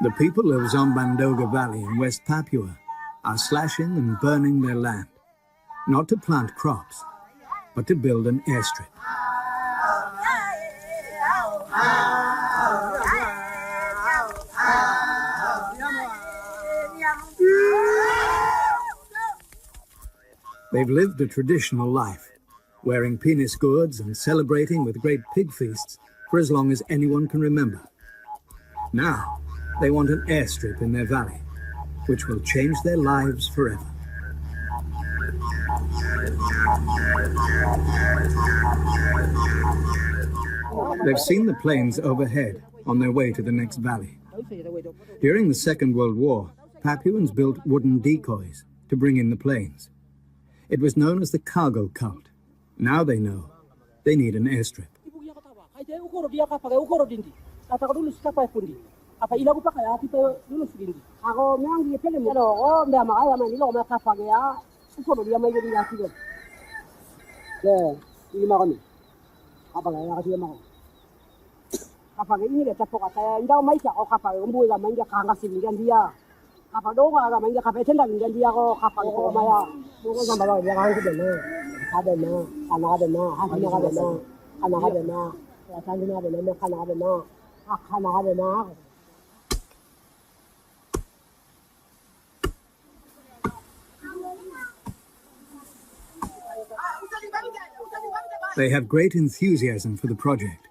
The people of Zombandoga Valley in West Papua are slashing and burning their land, not to plant crops, but to build an airstrip. They've lived a traditional life, wearing penis gourds and celebrating with great pig feasts for as long as anyone can remember. Now, they want an airstrip in their valley, which will change their lives forever. They've seen the planes overhead on their way to the next valley. During the Second World War, Papuans built wooden decoys to bring in the planes. It was known as the cargo cult. Now they know they need an airstrip. They have great enthusiasm for the project,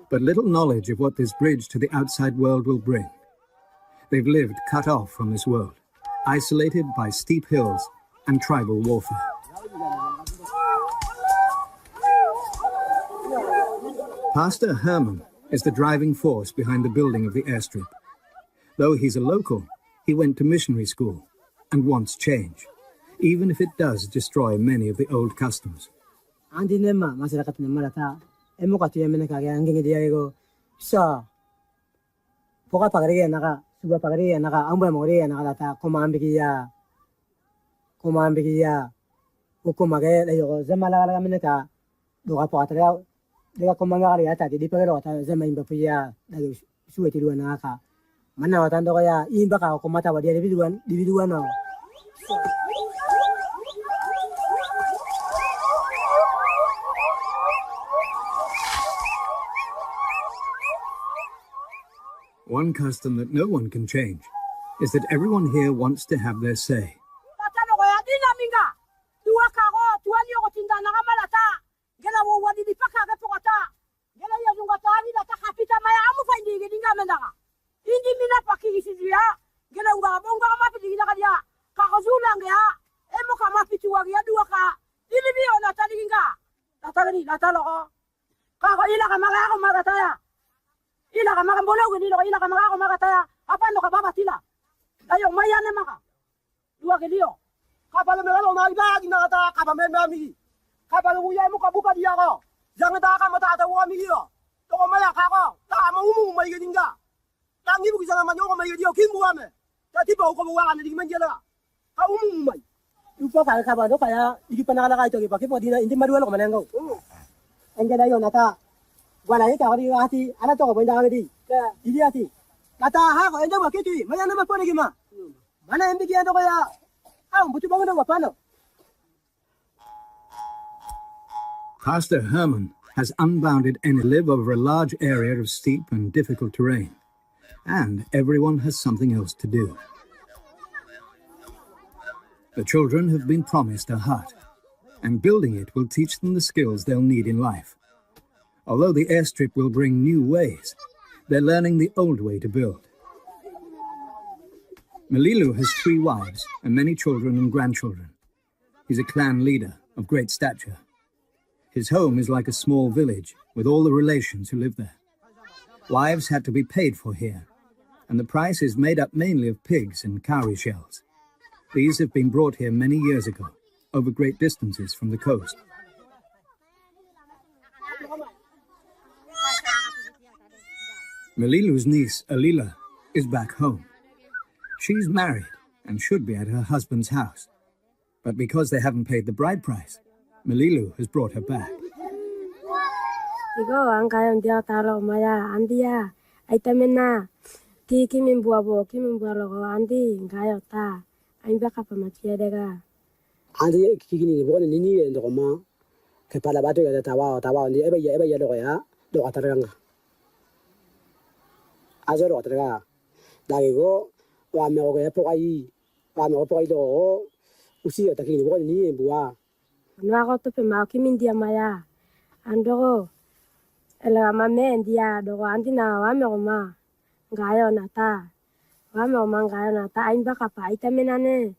but little knowledge of what this bridge to the outside world will bring. They've lived cut off from this world, isolated by steep hills and tribal warfare. Pastor Herman is the driving force behind the building of the airstrip. Though he's a local, he went to missionary school and wants change, even if it does destroy many of the old customs. One custom that no one can change is that everyone here wants to have their say. Pastor Herman has unbounded and live over a large area of steep and difficult terrain, and everyone has something else to do. The children have been promised a hut, and building it will teach them the skills they'll need in life. Although the airstrip will bring new ways, they're learning the old way to build. Malilu has 3 wives and many children and grandchildren. He's a clan leader of great stature. His home is like a small village with all the relations who live there. Wives had to be paid for here, and the price is made up mainly of pigs and cowrie shells. These have been brought here many years ago, over great distances from the coast. Malilu's niece, Alila, is back home. She's married and should be at her husband's house. But because they haven't paid the bride price, Malilu has brought her back. Ti kimin bualo andi ngayo ta. Ain baka pamatiedega. Andi kikini ni bone nini ndo koma ke pala bato ya tawa ni ebe ya do ya do ataranga. Azo do ataranga. Dagigo wa me ko ya pokai. Wa me ko pokai do usi ya takini bone ni bua. Nwa to pe ma kimin dia maya. Andoro ela mame dia do andi na wa me ma. Ngayo nata. Wa me ma ngayo nata ain baka pa itamenane.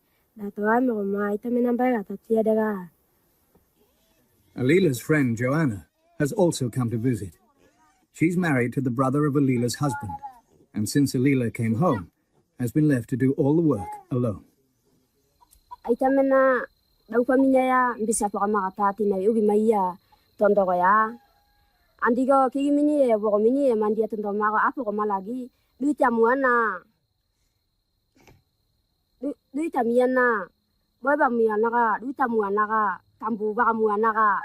Alila's friend Joanna has also come to visit. She's married to the brother of Alila's husband, and since Alila came home, has been left to do all the work alone. Aitamena daw paminya ya bisa pa makatati na ubi maya tondo ko ya. Andigo kigimini e boko mini e mandia tondo mako apo ko malagi duita muana. Duita miana. Boy ba miana ka duita muana ka kambu ba muana ka.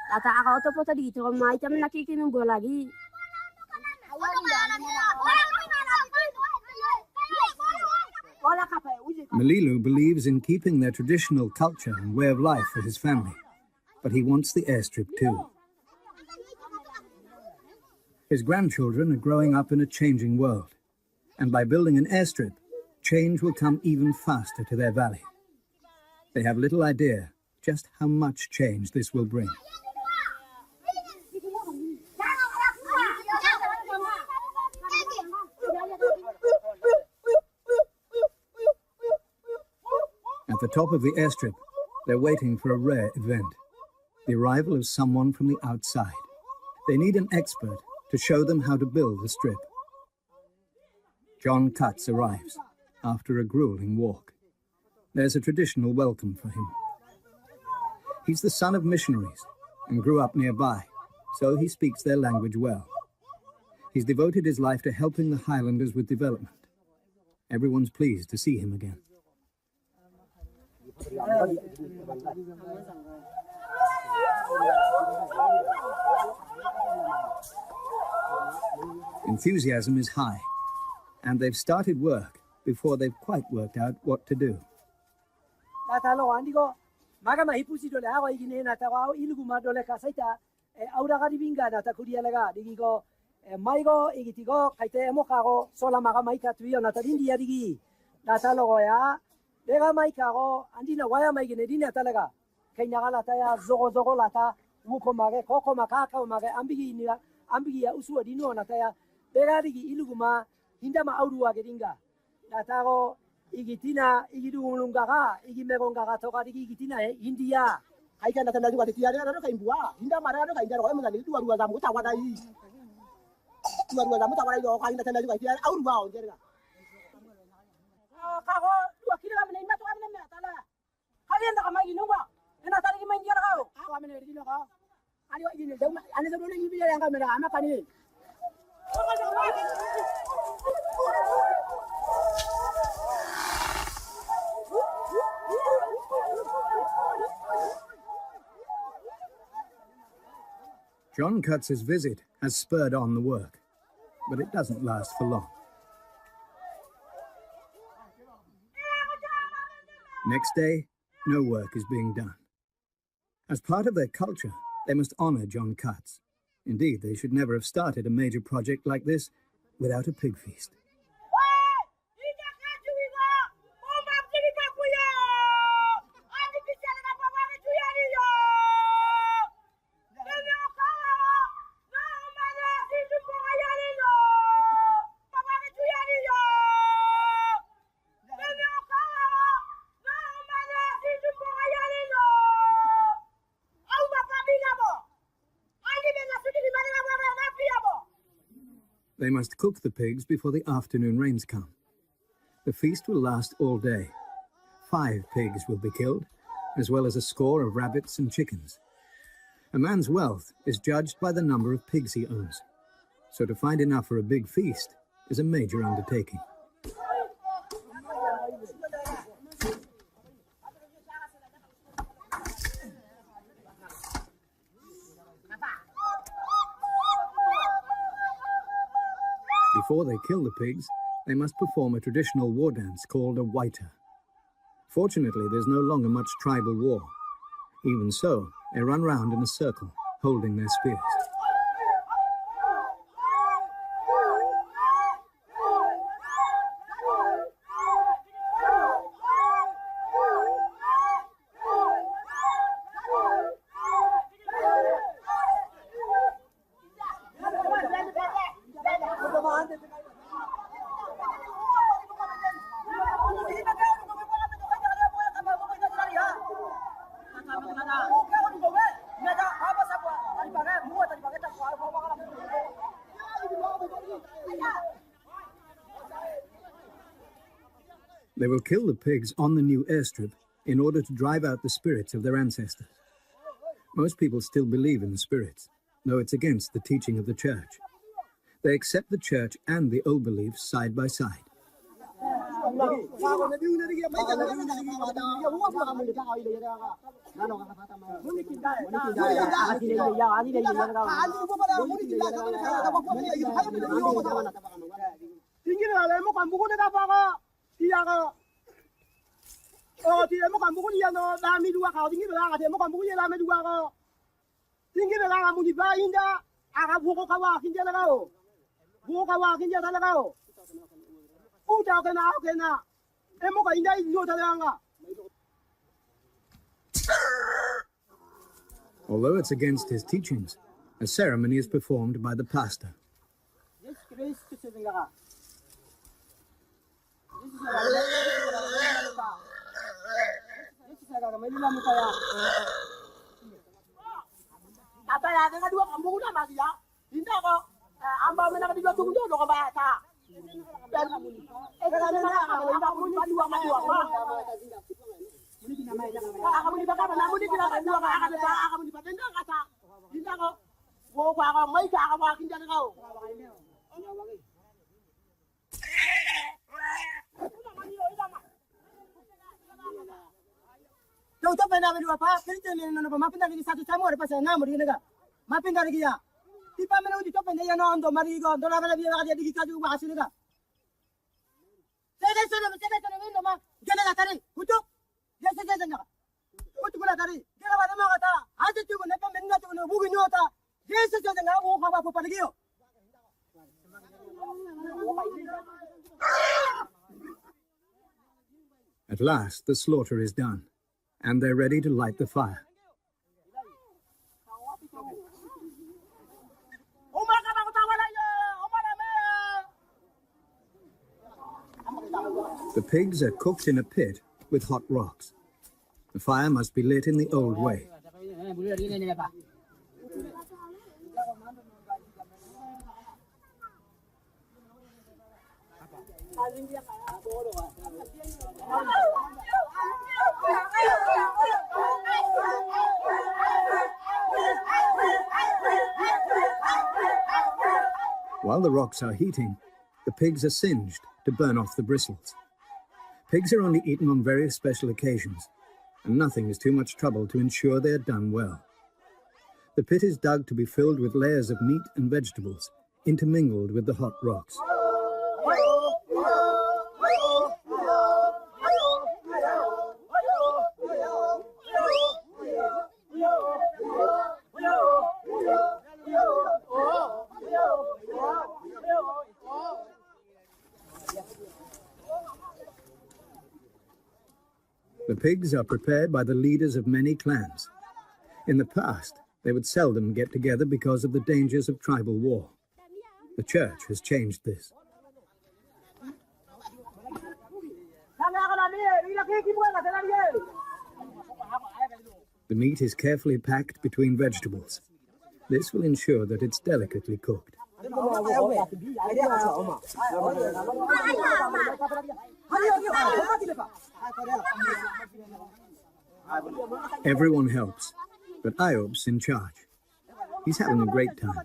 Tata ako to po dito ko mai tam nakikimin bo lagi. Malilu believes in keeping their traditional culture and way of life for his family, but he wants the airstrip too. His grandchildren are growing up in a changing world, and by building an airstrip, change will come even faster to their valley. They have little idea just how much change this will bring. At the top of the airstrip, they're waiting for a rare event, the arrival of someone from the outside. They need an expert to show them how to build the strip. John Cutts arrives after a grueling walk. There's a traditional welcome for him. He's the son of missionaries and grew up nearby, so he speaks their language well. He's devoted his life to helping the Highlanders with development. Everyone's pleased to see him again. Enthusiasm is high, and they've started work before they've quite worked out what to do. Lega mai kago andina waya mai gene dina talaga kenya gala taya zogo lata wuko mage koko makaka mage ambigi ya usu adino na taya lega digi iluguma hindama aurua gedinga datago igitina igidulunga ga igimegonga ga toka digi igitina India haika na tanda juga tiare na ka imbua hindama ra ka indaro ema ngani tuwa za muta wada yi tuwa za muta wada yo ka inda tanda juga tiare aurua ongerga kago wakili kami na imatu kami na tala kalian tak kamay ginunga ena tali ki manjira kao kami na dino ka ani wa gini daw ani sa dole gibi yang kami na ama kani John Cutts' visit has spurred on the work, but it doesn't last for long. Next day, no work is being done. As part of their culture, they must honor John Cutts. Indeed, they should never have started a major project like this without a pig feast. They must cook the pigs before the afternoon rains come. The feast will last all day. 5 pigs will be killed, as well as a score of rabbits and chickens. A man's wealth is judged by the number of pigs he owns. So to find enough for a big feast is a major undertaking. Before they kill the pigs, they must perform a traditional war dance called a waita. Fortunately, there's no longer much tribal war. Even so, they run round in a circle, holding their spears. They will kill the pigs on the new airstrip in order to drive out the spirits of their ancestors. Most people still believe in the spirits, though it's against the teaching of the church. They accept the church and the old beliefs side by side. Although it's against his teachings, a ceremony is performed by the pastor. At last, the slaughter is done, and they're ready to light the fire. The pigs are cooked in a pit with hot rocks. The fire must be lit in the old way. While the rocks are heating, the pigs are singed to burn off the bristles. Pigs are only eaten on very special occasions, and nothing is too much trouble to ensure they are done well. The pit is dug to be filled with layers of meat and vegetables, intermingled with the hot rocks. The pigs are prepared by the leaders of many clans. In the past, they would seldom get together because of the dangers of tribal war. The church has changed this. The meat is carefully packed between vegetables. This will ensure that it's delicately cooked. Everyone helps, but Ayob's in charge. He's having a great time.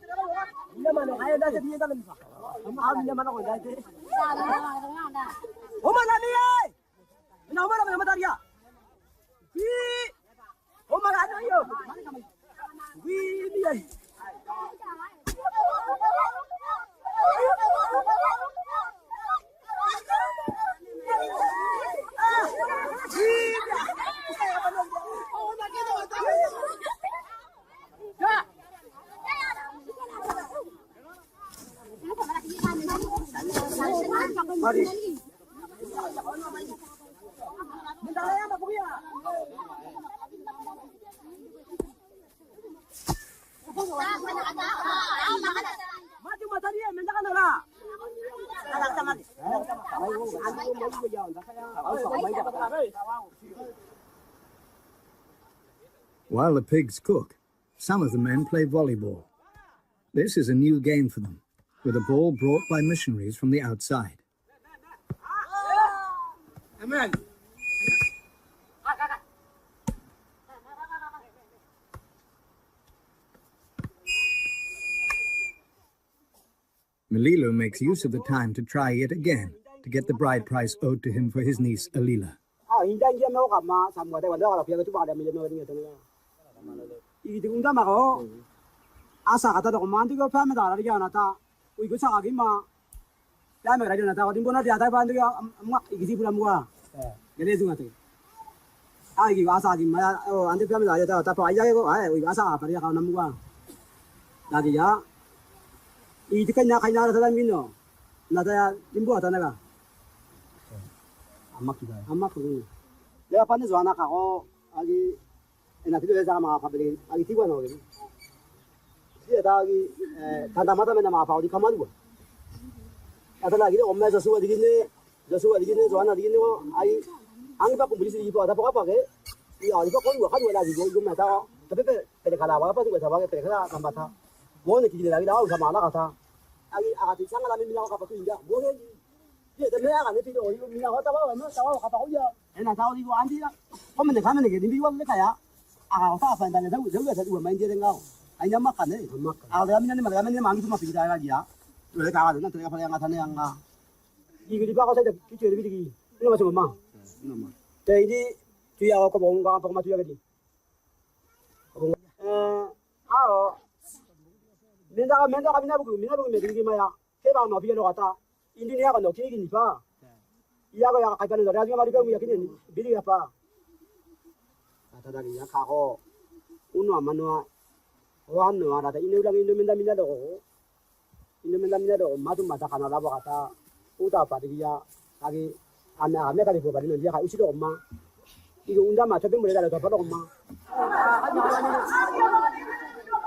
While the pigs cook, some of the men play volleyball. This is a new game for them, with a ball brought by missionaries from the outside. Amen. Malilu makes use of the time to try yet again to get the bride price owed to him for his niece Alila.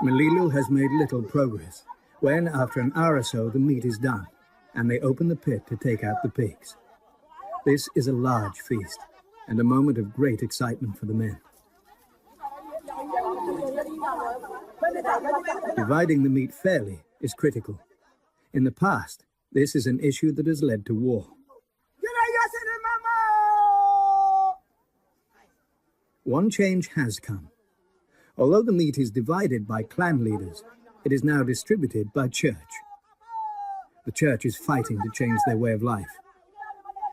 Malilu has made little progress when, after an hour or so, the meat is done, and they open the pit to take out the pigs. This is a large feast, and a moment of great excitement for the men. Dividing the meat fairly is critical. In the past, this is an issue that has led to war. One change has come. Although the meat is divided by clan leaders, it is now distributed by church. The church is fighting to change their way of life.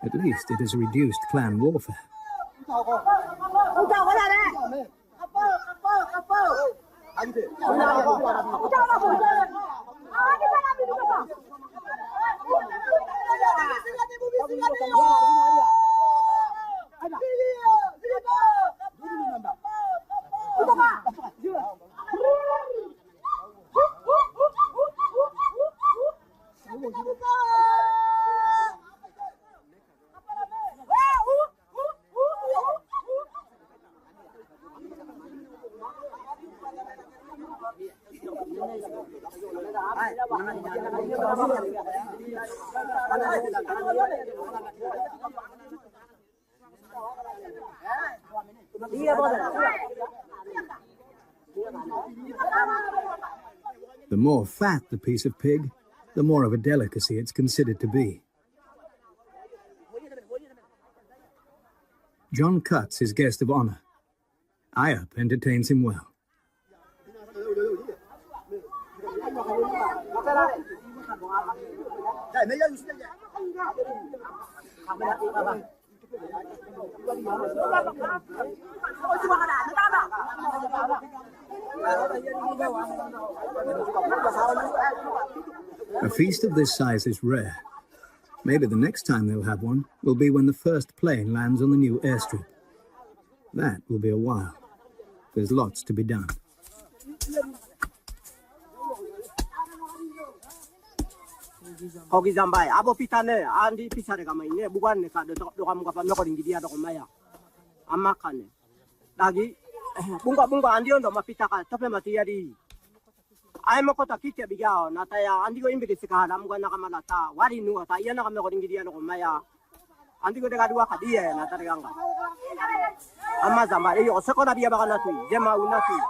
At least it has reduced clan warfare. The more fat the piece of pig, the more of a delicacy it's considered to be. John cuts his guest of honor. Ayap entertains him well. A feast of this size is rare. Maybe the next time they'll have one will be when the first plane lands on the new airstrip. That will be a while. There's lots to be done. Kogi zambai. Abo pitane. Andi pisare kama ini. Bukan ne kado kamu kapan meko ringgit dia dokumaya. Amakane. Lagi. Bunga andi ondo mapitaka. Tapi mati yadi. Ay mo kota kite bigao. Nataya andi ko imbi kisika. Namu gana kama nata. Wari nuwa. Ta iya na kama meko ringgit dia dokumaya. Andi ko deka dua kadiye. Natari ganga. Amma zambai. Iyo sekolah dia bakal natui. Jema unatui.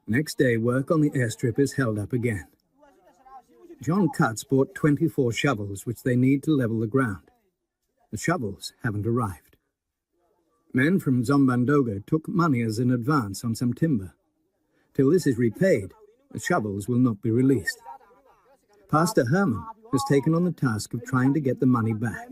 Next day, work on the airstrip is held up again. John Cutts bought 24 shovels, which they need to level the ground. The shovels haven't arrived. Men from Zombandoga took money as an advance on some timber. Till this is repaid, the shovels will not be released. Pastor Herman has taken on the task of trying to get the money back.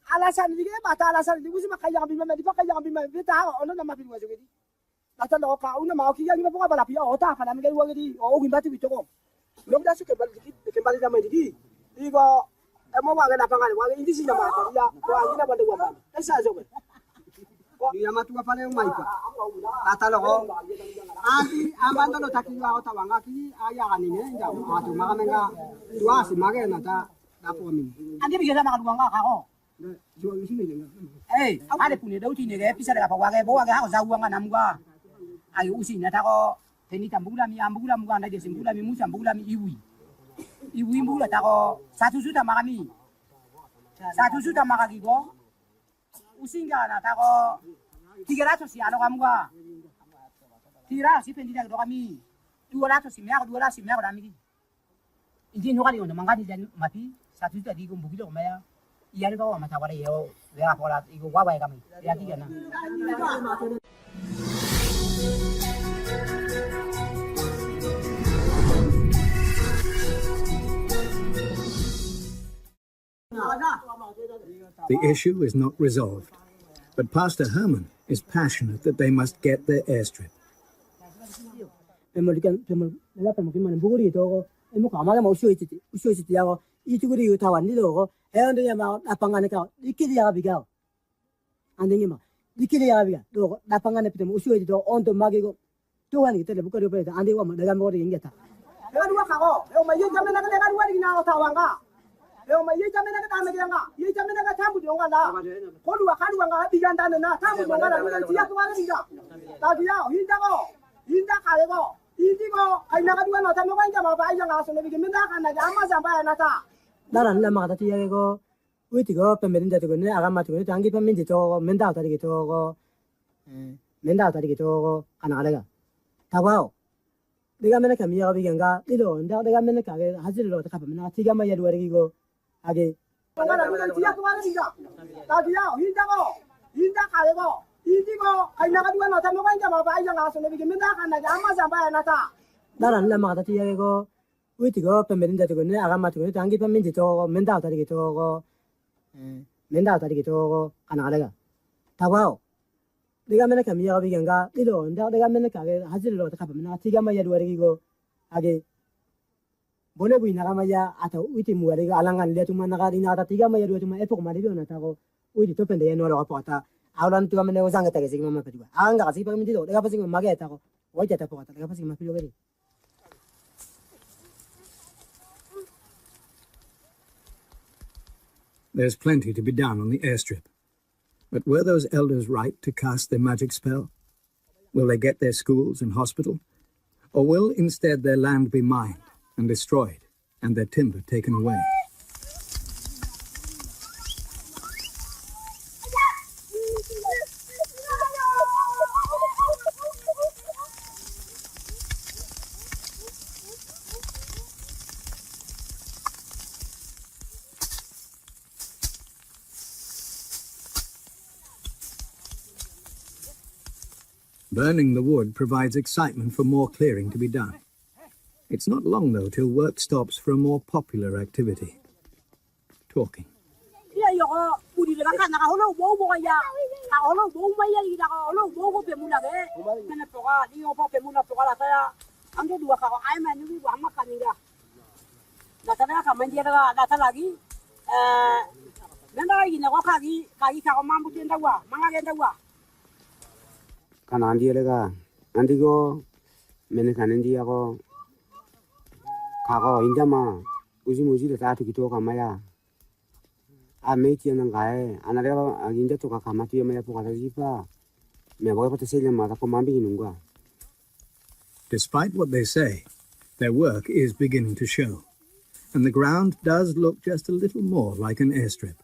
Alasan ini mata alasan ini mesti makan yang bima, di pakai yang bima, kita orang nama bima juga di. Alasan lo kau nama kau kian bima pun apa lapia, otak apa nama kau di, oh bima tu bicara. Belum dah suka kembali nama di. Igo, emo waga apa kan, waga ini sih nama dia, waga ini apa tu apa? Esa juga. Dia matu apa yang mai ka? Kata lo, anti aman lo tak kira otak wanga ki ayah kan ini, jauh atu makan mereka dua sih makan nata dapat min. Anti biasa makan wanga kau. Eh, ada punya dauti ni, bisa ada apa wagai, bawa wagai aku jauh anggan namua. Ayo usin, nata ko, teni tambula mi, ambula muka anda jadi sembula mi, musa ambula mi iwi mula tako 1 juta makami, 1 juta makagi ko, usin ka nata ko 300 si ano kamu ka, 300 si pendidak do kami, 200 si meyak kami. Hindi no kali ono mangani dan mati 1 juta di ko bukilo maya. Iyan ko matawara yo wala ko la igo waway kami yati kana. The issue is not resolved, but Pastor Herman is passionate that they must get their airstrip. Eonde ma lapangane ka dikiri ya biga andenge ma dikiri ya biga do lapangane pitem usuwe do onto magigo to wani tele buka do peta ande wa daga mo de ngeta daga duwa ka go e ma ye jamena ka daga duwa ni na ta wanga e ma ye jamena ka ta me nga ye jamena ka tambu do nga la ko duwa ka duwa nga biga ndane na tambu do nga la ni tiya to wala biga ta dia hinda ka le go hindi go ai na ka duwa na ta mo ka ma ba ai nga so ne biga menda ka na ama zamba na ta 나라는 남아가 티야고 우티고 뱀메린다 되고네 아가마티고 당기 뱀민지 저거 맨다 다리게 저거 맨다 다리게 저거 하나가 다봐요 내가 맨날 가미야 비겐가 이도 내가 맨날 가게 하지를 어떻게 하면 나 티가마 야도 버리고 하게 나라는 티야고 말이가 다디야 힌다 가래고 이디고 아이 나가 두가 나타 뭐가 인자 봐 아이가 나서 내게 맨날 간다 아마 잡아야 나타 나라는 남아가 티야고 우티고 뱀메린다 되고네 아가마티고 당기 뱀민지 저거 맨다 다리게 저거 맨다 다리게 저거 하나가 다봐요 내가 맨날 가미야 비겐가 이도 내가 맨날 가게 하지를 어떻게 하면 나 티가마 야도 버리고 하게 보내고 나가마야 아타 우티 무아리가 알랑간 레투만 나가리 나다 티가마 야도 좀 에포 마리비오 나타고 우티 토펜데 에노라 아포타 아우란 투가 맨날 오상가 타게 지금 엄마 가지고 안가 가지 바민지도 내가 봤으면 마게 했다고 어디 갔다 보았다 내가 봤으면 막 필요해 There's plenty to be done on the airstrip. But were those elders right to cast their magic spell? Will they get their schools and hospital? Or will instead their land be mined and destroyed, and their timber taken away. Burning the wood provides excitement for more clearing to be done. It's not long, though, till work stops for a more popular activity: talking. Kana andialega andigo mene kanendiago kago indama uji le tatu kitoka maya a meti nangae anareva inda toka kamatu ya maya pokata jipa me boy pata sele mata ko mambi nungwa. Despite what they say, their work is beginning to show, and the ground does look just a little more like an airstrip.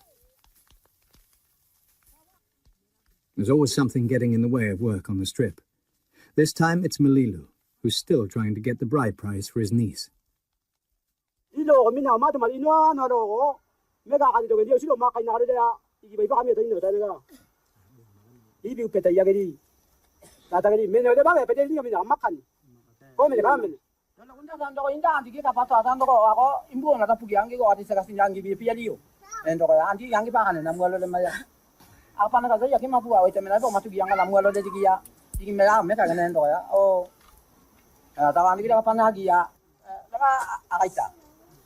There's always something getting in the way of work on the strip. This time it's Malilu, who's still trying to get the bride price for his niece. Apa nak saja kita mampu awet mana tu masuk yang kalau mualo dari kia, ini mereka mereka kena endo ya. Oh, tahu anda kita apa nak kia? Lepas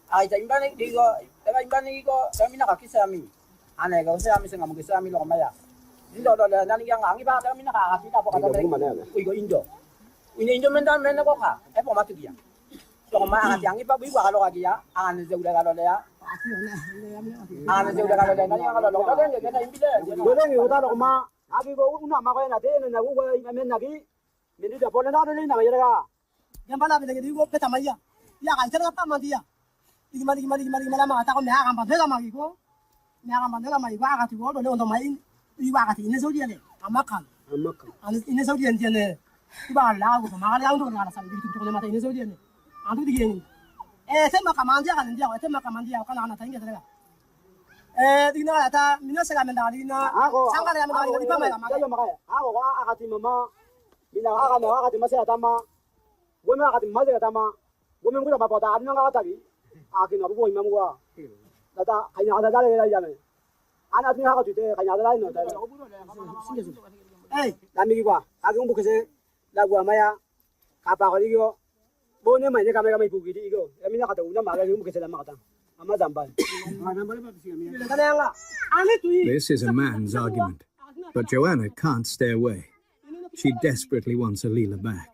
aita imbang ni ko, lepas imbang ni ko, kami nak kisah kami. Ane ko saya kami sengamu kisah kami loh maya. Indo dah nanti yang angin bah kami nak kasih apa kata mereka. Ui ko Indo, Indo mendan mendan ko kah? Apa masuk kia? So kami angin angin bah buat kalau kia, angin jauh dah kalau dia. Ana jauh dah kalau dia, nanti kalau loh dia kita impilah. Boleh kita loh ma, abi ko una ma ko na te na ko ngamen na ki, mindi dah boleh na ni na mayera. Yang mana bila kita ko peta maya, ya kan cara apa mandia. Gimana ma ta ko me akan pandela ma ko, me akan pandela ma ko agak tu ko lo untuk main, iwa agak ini Saudi ni, amakan. Ini Saudi ni ni, iwa lah ko ma kalau untuk ngara sambil itu tu mata ini Saudi ni, antu digini. Tema kamandia kan dia, tema kamandia kan anak tanya kita. Dina ada mina segala menda dina. Sangka dia menda di pamai kamai. Aku agak mama, mina agak masih ada ma. Gue agak masih ada ma. Gue mungkin apa pada ada nggak tadi. Akin aku gue imam gua. Data kayaknya ada dari lagi jalan. Anak ni agak cuci kayaknya ada lain. Kami gua, aku ngumpu kese lagu amaya. Apa kali gua? Boleh main kami pugi di ego. Kami nak kata udah malah ngumpu kese lama kata. This is a man's argument, but Joanna can't stay away. She desperately wants Alila back.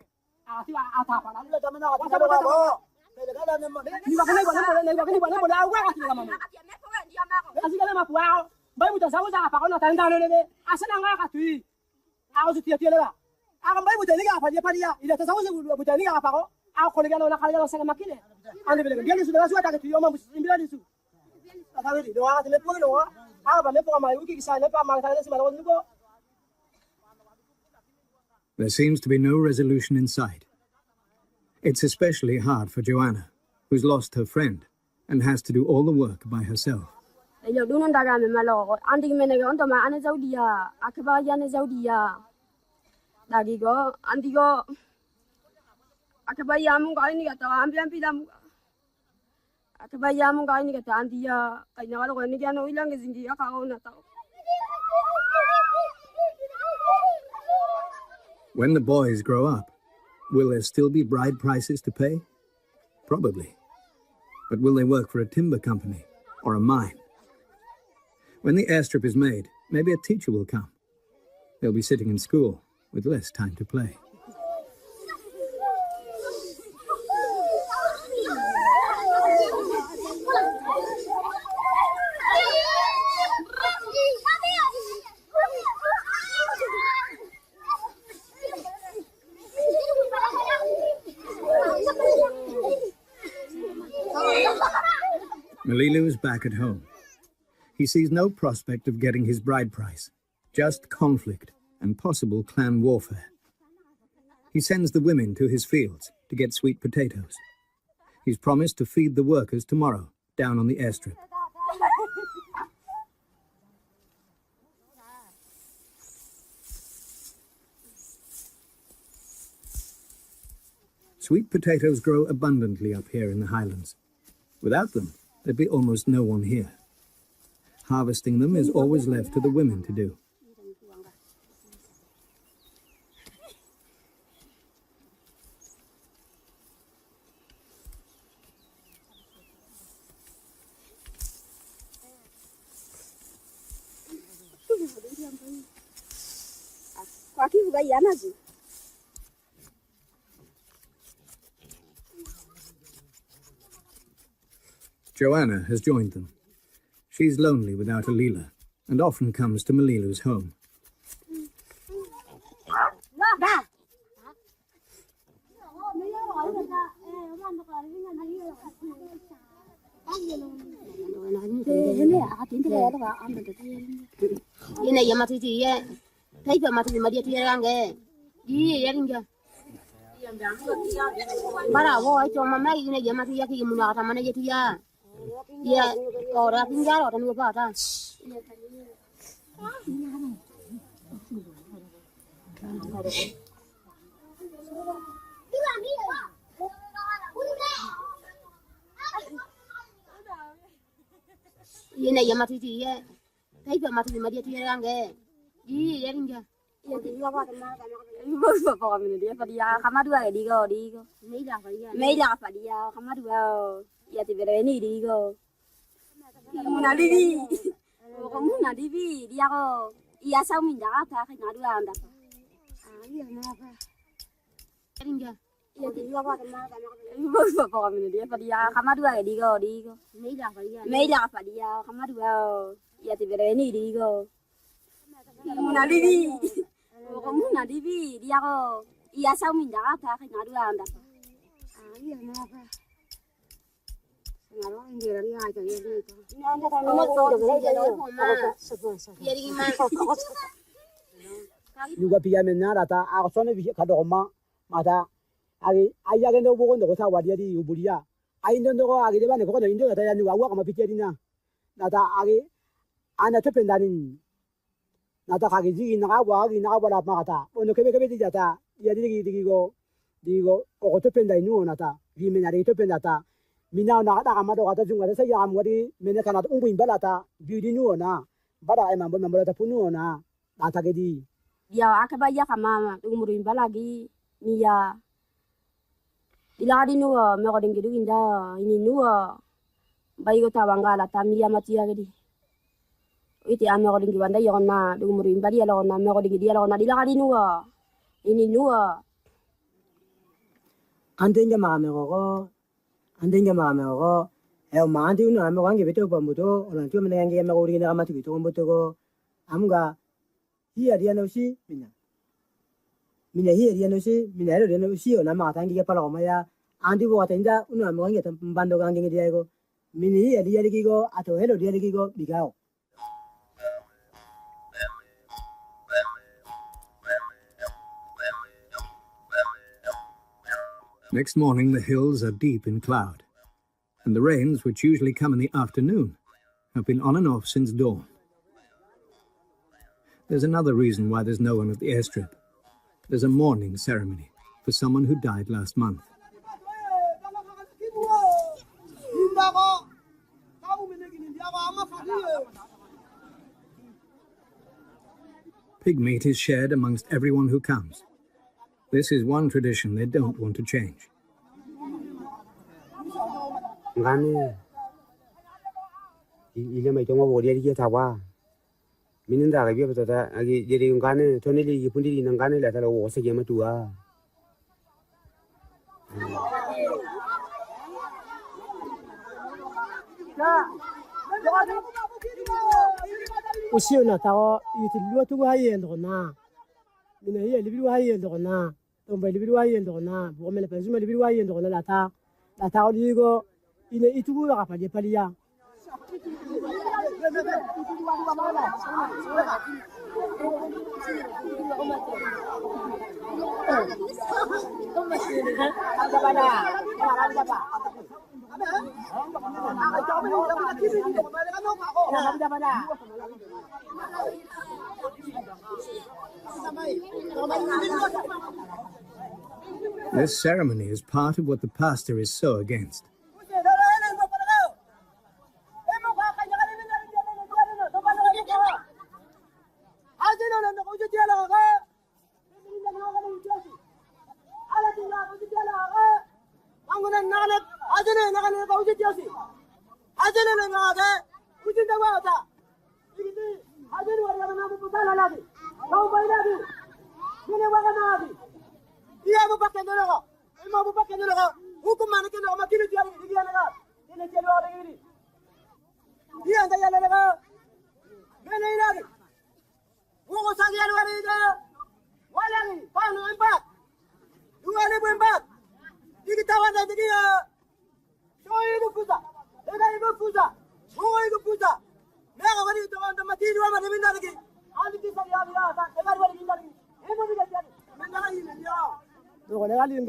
There seems to be no resolution in sight. It's especially hard for Joanna, who's lost her friend and has to do all the work by herself. When the boys grow up, will there still be bride prices to pay? Probably. But will they work for a timber company or a mine? When the airstrip is made, maybe a teacher will come. They'll be sitting in school with less time to play. Malilu is back at home. He sees no prospect of getting his bride price, just conflict and possible clan warfare. He sends the women to his fields to get sweet potatoes. He's promised to feed the workers tomorrow down on the airstrip. Sweet potatoes grow abundantly up here in the highlands. Without them, there'd be almost no one here. Harvesting them is always left to the women to do. Joanna has joined them. She's lonely without Alila and often comes to Malilu's home. Ya, orang tinggal orang lupa dah. Ini yang mati dia, tapi mati dia orang ke? Iya, tinggal. Iya, tinggal apa teman? Bos bapak kami dia, dia kamar dua digo. Meja apa dia, kamar dua. Ya tiba ini digo. Muna divi, muna divi dia ko. Iya sao mình đã ta khai ngadu anda. Iya napa. Tinggal. Iya tinggal apa teman? Bos bapak kami dia, kamar dua digo. Meja apa dia, kamar dua. Ya tiba ini digo. Muna divi dia ko. Iya sao mình đã ta khai ngadu anda. Iya napa. Juga pijamin nada ta aku soalnya bisa kado oma mata agi ayah kan do bukan do kota wadia di uburia ayi do agi de bane ko do indo kata ya juga aku kama pijarina nata agi ana tependarin nata kagi jigi naga wala mata ono kebe di jata ya digo ko tependai nu nata vimena ri tependata mina na da kama do kata junga sa ya amwadi mena kana ungbu imbalata biudi nu na bara ai mambo ta punu na nata gedi dia akabaya kama umuru imbalagi niya iladi nu me ko dingi inda ini nu bayi ko tawangala tamia matia gedi iti ame ko dingi wanda yona umuru imbali ya lona me ko dingi dia lona diladi nu ini nu andenga mame ko e maandi unu ame ko ange beto pamuto ona tu mena ange me ko dingi na mati to mboto ko amga hiya dia no si mina hiya dia no si mina ro dia no si ona ma tangi ya pala ko maya andi ko atenda unu ame ko ange tambando ka ange dia ko mini hiya dia liki ko ato helo dia liki ko bigao. Next morning, the hills are deep in cloud, and the rains, which usually come in the afternoon, have been on and off since dawn. There's another reason why there's no one at the airstrip. There's a mourning ceremony for someone who died last month. Pig meat is shared amongst everyone who comes. This is one tradition they don't want to change. Ngani ile mai tongo bo dia dia tawa mininda ga biya bata agi jeri ngane toneli yipundi ngane la tala wo se gema tuwa Usiona tawo itilwa tu haye ndona mina hiya libiru haye ndona tomba libiru haye ndona bo mele pazuma libiru haye ndona la ta oligo ine itugu ga pa palia This ceremony is part of what the pastor is so against.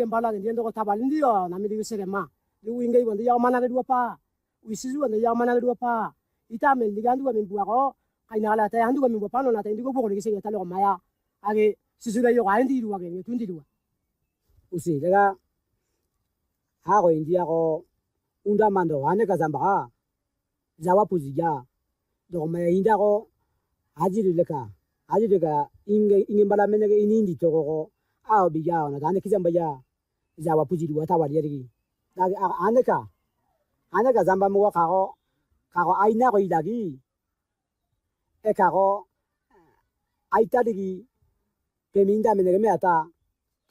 Bala Indian to Tabalindio, Namidi Segema, the Wingay when the Yamana Duapa, we see when the Yamana Duapa, Itamen, the Gandu in Buaro, Kainala, and women were Pano, and go for the Sayatalo Maya, Age, Sisula, you are indeed again, 22. Usi, Lega Haro Indiago, Undamando, Aneka Zambara, Zawapuzia, Dome Indago, Ajileka, Ajileka, Ingembala Menega in Indi Toro, I'll be down at Anekizambaya. Zawa puji dua tawa dia lagi. Lagi aneka zamba mua karo aina ko lagi. Karo aita lagi peminda menega meata.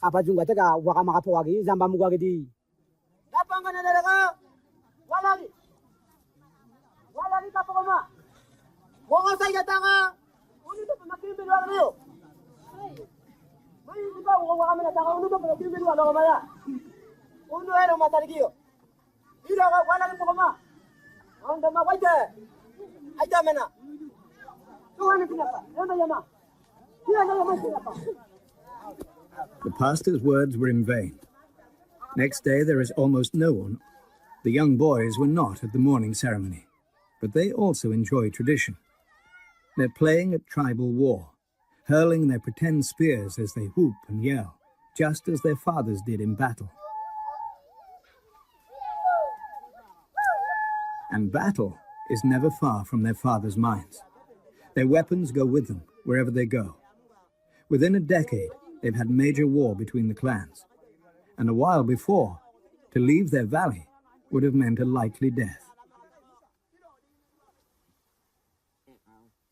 Kapa junga tega waka maka po lagi zamba mua lagi. Dapat kan ada lagi. Walagi kapa koma. Wong saya tanga. Uni tu pemakin berdua lagi. The pastor's words were in vain. Next day there is almost no one. The young boys were not at the morning ceremony, but they also enjoy tradition. They're playing at tribal war, hurling their pretend spears as they whoop and yell, just as their fathers did in battle. And battle is never far from their fathers' minds. Their weapons go with them wherever they go. Within a decade, they've had major war between the clans. And a while before, to leave their valley would have meant a likely death.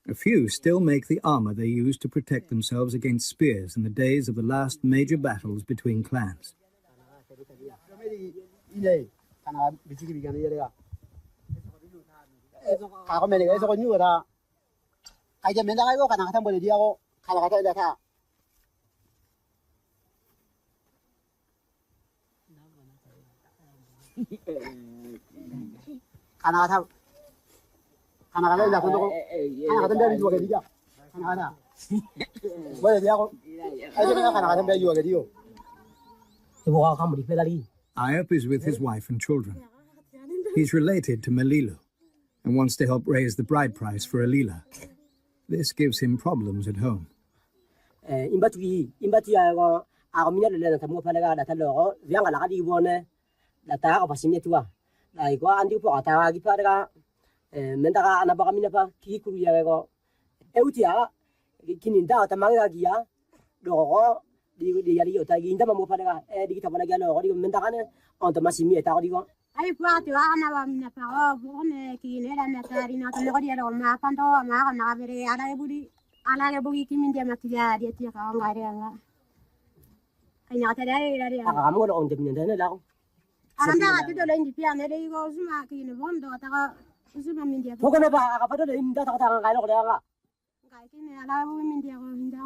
A few still make the armor they use to protect themselves against spears in the days of the last major battles between clans. Ayop is with his wife and children. He's related to Malilu and wants to help raise the bride price for Alila. This gives him problems at home. Mentaka anak kami napa kikuru ya ko eutia kini nda tamanga gia doko di yari ota ginda mamu pada di kita pada gano di mentaka ne on masimi eta di ko ai puati wa na ba mina pa o ne kini era na tari na tole ko di ro ma panto ma na bere ala e budi kimi dia matia dia tia ka ngare nga ai na tare ari kamu on de mina ne la anda ati dole ndi pia ne dei go suma kini bondo ta suma min dia pokoknya ba ka pada inda ta ta ngai lo dia nga ngai kini ala bu min dia go hinda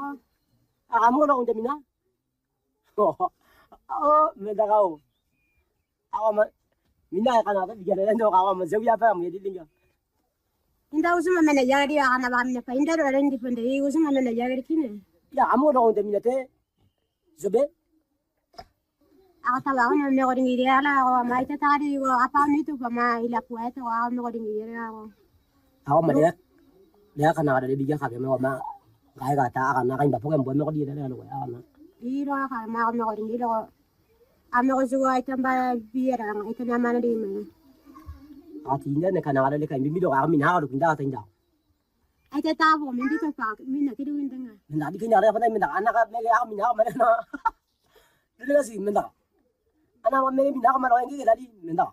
kamu on de mina oh mentaka o awa mina kana ta bicara ndo ka wa ma zeu ya pa mu di linga Inda usuma mena jagari ana ba mina pa inda ro rendi pende usuma mena jagari kine. Ya amo no de minate. Zobe. Ata ba ona me godin iri ala o mai ta tari go apa ni tu pa ma ila pueto o me godin iri ala. Ako malihat. Dia kan ada di bijak kami ma. Kaya kata akan nakan bapak yang buat me godin ada lo ya akan. Iro ka ma me godin iri go. Ame go sugo item ba biera ang item na mana di me. Ati inda ne kan ada le kan bibi do ka mi na do pinda ta inda. Ai ta ta bo min dito pa min na kidu inda nga. Minda di kanya ada pa minda anak ka me ya mi na ma na. Dili kasi minda. Anak ma me mi na ka ma lo yang ki tadi minda.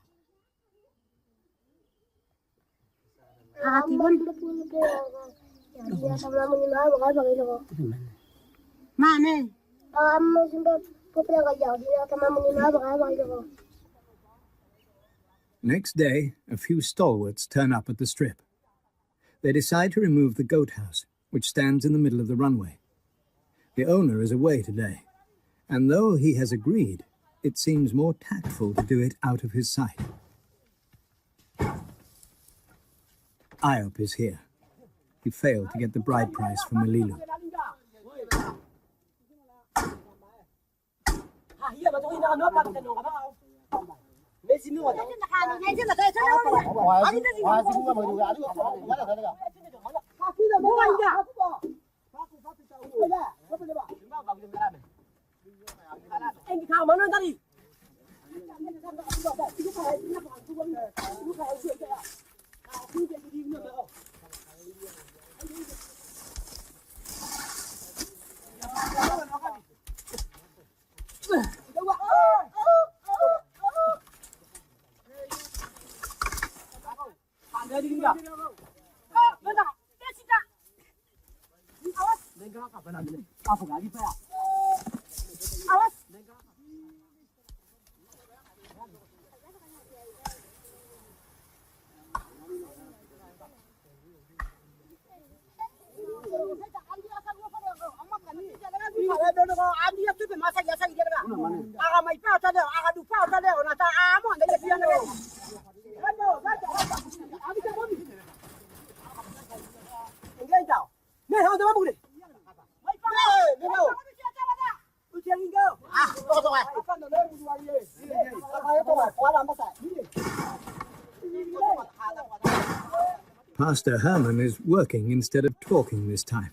Ati bon Ya sama mo ni ma ba ba ilo ko. mane. Amo simba popla ka ya dia sama mo ni ma ba ba ilo ko. Next day, a few stalwarts turn up at the strip. They decide to remove the goat house, which stands in the middle of the runway. The owner is away today, and though he has agreed, it seems more tactful to do it out of his sight. Iop is here. He failed to get the bride price from Melilu. Pastor Herman is working instead of talking this time.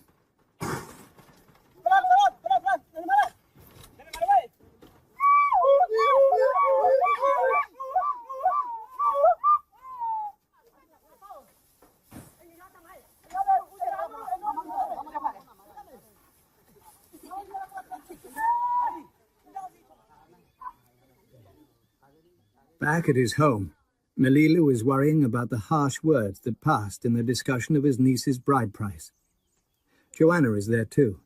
Back at his home, Melilu is worrying about the harsh words that passed in the discussion of his niece's bride price. Joanna is there too,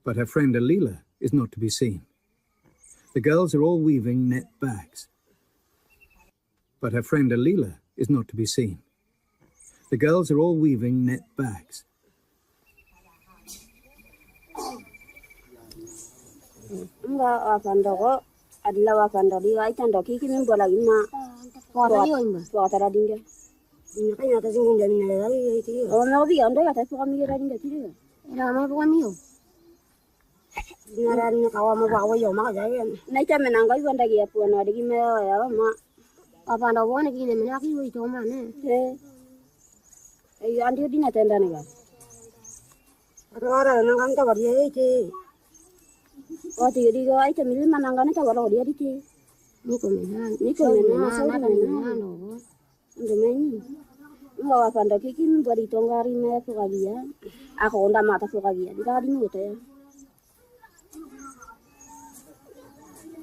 but her friend Alila is not to be seen. The girls are all weaving net bags. But her friend Alila is not to be seen. The girls are all weaving net bags. Adlawa kanda di ay tanda kiki min bola ima. Kuatara imba. Kuatara dinga. Ina kaya ta singin jami na lagi ti. O na obi ando ya ta ko mi ra dinga ti. Ina ma ko mi yo. Ina ra ni kawa mo ba wo yo ma ja ya. Na ta me nanga yu anda gi apu na digi me ya ma. Apa anda wo ne gi ne me na ki wo to ma ne. Ai andi di na tenda ne ga. Ara na kan ta ba ye ti. Oh tiga diga ay tamil manangana ta wala dia dite ni ko mena sa na no ndo meni mo wa panda kiki mi bari tongari me ko gagia ako onda mata ko gagia diga di no te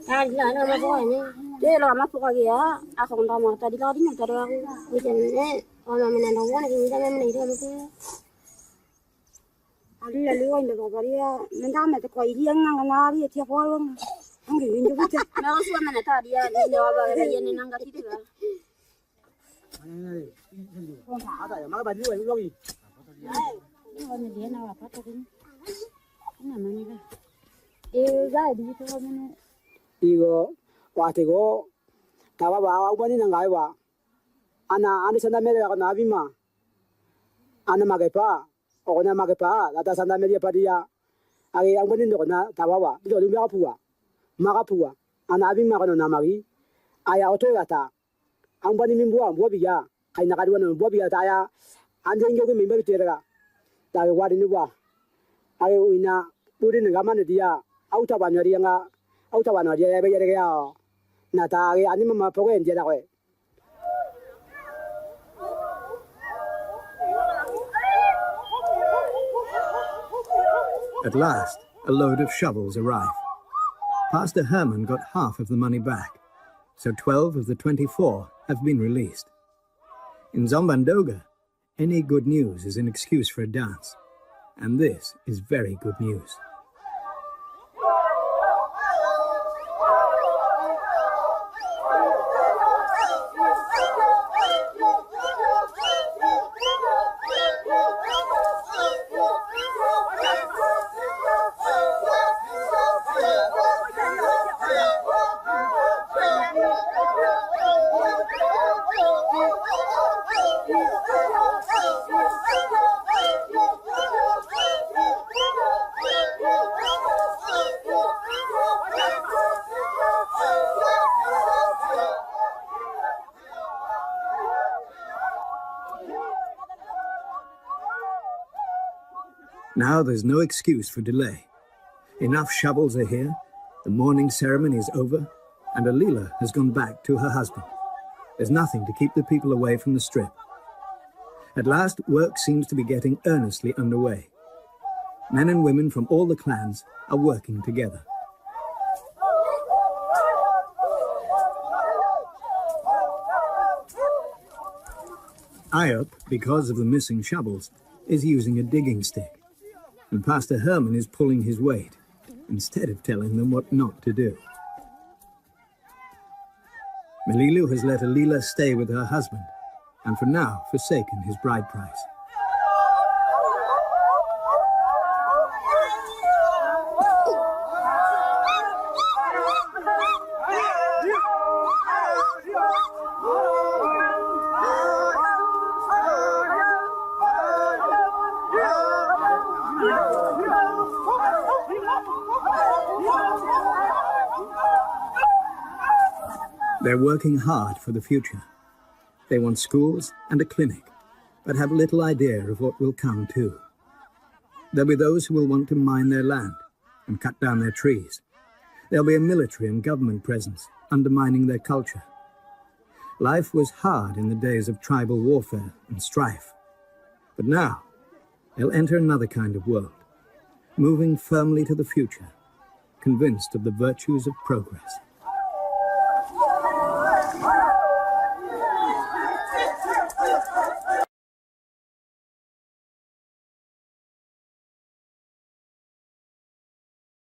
la na ma ko ni de lo ma ko gagia ako onda mata diga di no te aku witene ona mena no wona ki mena mena ide ko Alila liwa inda babaria menda mete ko iriang nanga nari etia polong ange injo bute na uswa mena ta dia ni wa ba ya ni nanga titi ba ada ya maka baju ayo lagi ni wona dia na wa pata ni na mani ba ga di to mena igo wate go tawa ba ubani nanga wa ana sana mere ko nabi ma ana magepa o na magepa la ta sanda media padia age ang banin ko na tawawa dito dumi makapua ana abi makano na magi aya oto yata ang banin mimbuwa mbobiya kai na kadwa no mbobiya ta ya anjeng yo ke member teraga ta wa ni wa age uina puri ni gamane dia auta banari nga auta banari ya be ya na ta age ani mama poke nje da kwe. At last, a load of shovels arrive. Pastor Herman got half of the money back, so 12 of the 24 have been released. In Zambandoga, any good news is an excuse for a dance, and this is very good news. Now there's no excuse for delay. Enough shovels are here, the morning ceremony is over, and Alila has gone back to her husband. There's nothing to keep the people away from the strip. At last, work seems to be getting earnestly underway. Men and women from all the clans are working together. Ayop, because of the missing shovels, is using a digging stick, and Pastor Herman is pulling his weight, instead of telling them what not to do. Melilu has let Alila stay with her husband, and for now forsaken his bride price. They're working hard for the future. They want schools and a clinic, but have little idea of what will come too. There'll be those who will want to mine their land and cut down their trees. There'll be a military and government presence undermining their culture. Life was hard in the days of tribal warfare and strife. But now, they'll enter another kind of world, moving firmly to the future, convinced of the virtues of progress.